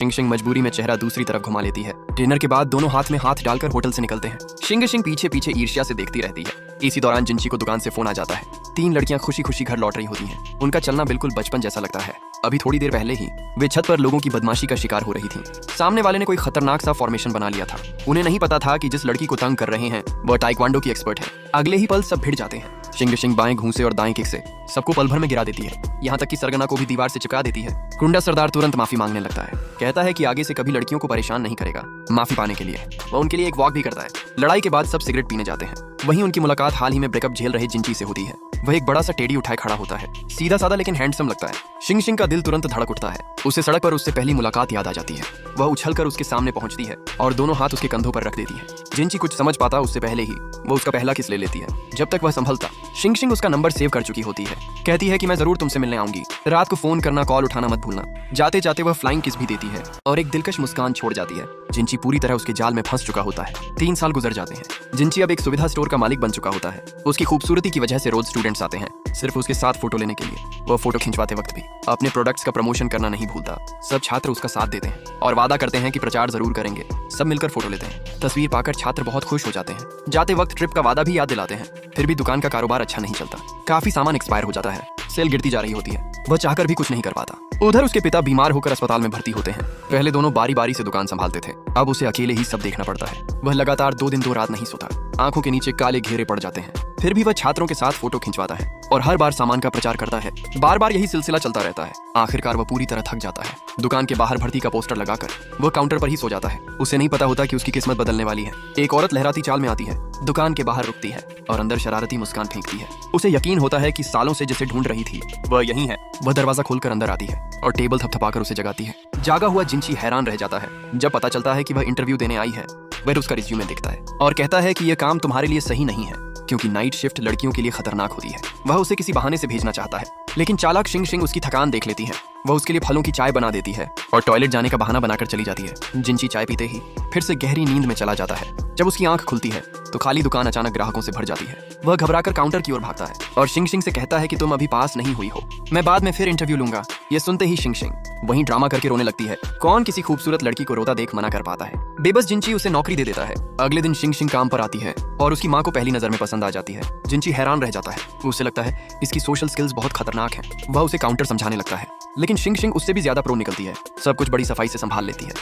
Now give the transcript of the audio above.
शिंग शिंग मजबूरी में चेहरा दूसरी तरफ घुमा लेती है। डिनर के बाद दोनों हाथ में हाथ डालकर होटल से निकलते हैं। शिंग शिंग पीछे पीछे ईर्ष्या से देखती रहती है। इसी दौरान जिंची को दुकान से फोन आ जाता है। 3 लड़कियां खुशी खुशी घर लौट रही होती हैं। उनका चलना बिल्कुल बचपन जैसा लगता है। अभी थोड़ी देर पहले ही वे छत पर लोगों की बदमाशी का शिकार हो रही थीं। सामने वाले ने कोई खतरनाक सा फॉर्मेशन बना लिया था। उन्हें नहीं पता था कि जिस लड़की को तंग कर रहे हैं वह टाइक्वांडो की एक्सपर्ट है। अगले ही पल सब भिड़ जाते हैं। शिंग शिंग बाएं घूंसे और दाएं किक से सबको पल भर में गिरा देती है। यहाँ तक कि सरगना को भी दीवार से चिपका देती है। गुंडा सरदार तुरंत माफी मांगने लगता है। कहता है कि आगे से कभी लड़कियों को परेशान नहीं करेगा। माफी पाने के लिए वह उनके लिए एक वॉक भी करता है। लड़ाई के बाद सब सिगरेट पीने जाते हैं। वहीं उनकी मुलाकात हाल ही में ब्रेकअप झेल रहे जिंची से होती है। वह एक बड़ा सा टेडी उठाए खड़ा होता है। सीधा साधा लेकिन हैंडसम लगता है। शिंग शिंग का दिल तुरंत धड़क उठता है। उसे सड़क पर उससे पहली मुलाकात याद आ जाती है। वह उछलकर उसके सामने पहुंचती है और दोनों हाथ उसके कंधों पर रख देती है। जिंची कुछ समझ पाता उससे पहले ही वो उसका पहला किस ले लेती है। जब तक वह संभलता शिंग शिंग उसका नंबर सेव कर चुकी होती है। कहती है कि मैं जरूर तुमसे मिलने आऊंगी। रात को फोन करना, कॉल उठाना मत भूलना। जाते जाते वह फ्लाइंग किस भी देती है और एक दिलकश मुस्कान छोड़ जाती है। जिंची पूरी तरह उसके जाल में फंस चुका होता है। 3 साल गुजर जाते हैं। जिंची अब एक सुविधा स्टोर का मालिक बन चुका होता है। उसकी खूबसूरती की वजह से रोज स्टूडेंट्स आते हैं सिर्फ उसके साथ फोटो लेने के लिए। वह फोटो खिंचवाते वक्त भी अपने प्रोडक्ट्स का प्रमोशन करना नहीं भूलता। सब छात्र उसका साथ देते हैं और वादा करते हैं कि प्रचार जरूर करेंगे। सब मिलकर फोटो लेते हैं। तस्वीर पाकर छात्र बहुत खुश हो जाते हैं। जाते वक्त ट्रिप का वादा भी याद दिलाते हैं। फिर भी दुकान का कारोबार अच्छा नहीं चलता। काफी सामान एक्सपायर हो जाता है। सेल गिरती जा रही होती है। वह चाहकर भी कुछ नहीं कर पाता। उधर उसके पिता बीमार होकर अस्पताल में भर्ती होते हैं। पहले दोनों बारी बारी से दुकान संभालते थे। अब उसे अकेले ही सब देखना पड़ता है। वह लगातार 2 दिन 2 रात नहीं सोता। आंखों के नीचे काले घेरे पड़ जाते हैं। फिर भी वह छात्रों के साथ फोटो खिंचवाता है और हर बार सामान का प्रचार करता है। बार बार यही सिलसिला चलता रहता है। आखिरकार वह पूरी तरह थक जाता है। दुकान के बाहर भर्ती का पोस्टर लगाकर वह काउंटर पर ही सो जाता है। उसे नहीं पता होता कि उसकी किस्मत बदलने वाली है। एक औरत लहराती चाल में आती है, दुकान के बाहर रुकती है और अंदर शरारती मुस्कान फेंकती है। उसे यकीन होता है कि सालों से जिसे ढूंढ रही थी वह यही है। वह दरवाजा खोलकर अंदर आती है और टेबल थपथपाकर उसे जगाती है। जागा हुआ जिंची हैरान रह जाता है। जब पता चलता है कि वह इंटरव्यू देने आई है, वह उसका रिज्यूमे देखता है और कहता है कि यह काम तुम्हारे लिए सही नहीं है क्योंकि नाइट शिफ्ट लड़कियों के लिए खतरनाक होती है। वह उसे किसी बहाने से भेजना चाहता है लेकिन चालाक शिंग शिंग उसकी थकान देख लेती है। वह उसके लिए फलों की चाय बना देती है और टॉयलेट जाने का बहाना बनाकर चली जाती है। जिंची चाय पीते ही फिर से गहरी नींद में चला जाता है। जब उसकी आंख खुलती है तो खाली दुकान अचानक ग्राहकों से भर जाती है। वह घबराकर काउंटर की ओर भागता है और शिंग शिंग से कहता है कि तुम अभी पास नहीं हुई हो, मैं बाद में फिर इंटरव्यू लूंगा। ये सुनते ही शिंग शिंग वहीं ड्रामा करके रोने लगती है। कौन किसी खूबसूरत लड़की को रोता देख मना कर पाता है। बेबस जिंची उसे नौकरी दे देता है। अगले दिन शिंग शिंग काम पर आती है और उसकी माँ को पहली नजर में पसंद आ जाती है। जिंची हैरान रह जाता है। उसे लगता है इसकी सोशल स्किल्स बहुत खतरनाक हैं। वह उसे काउंटर समझाने लगता है लेकिन शिंग शिंग उससे भी ज्यादा प्रो निकलती है। सब कुछ बड़ी सफाई से संभाल लेती है।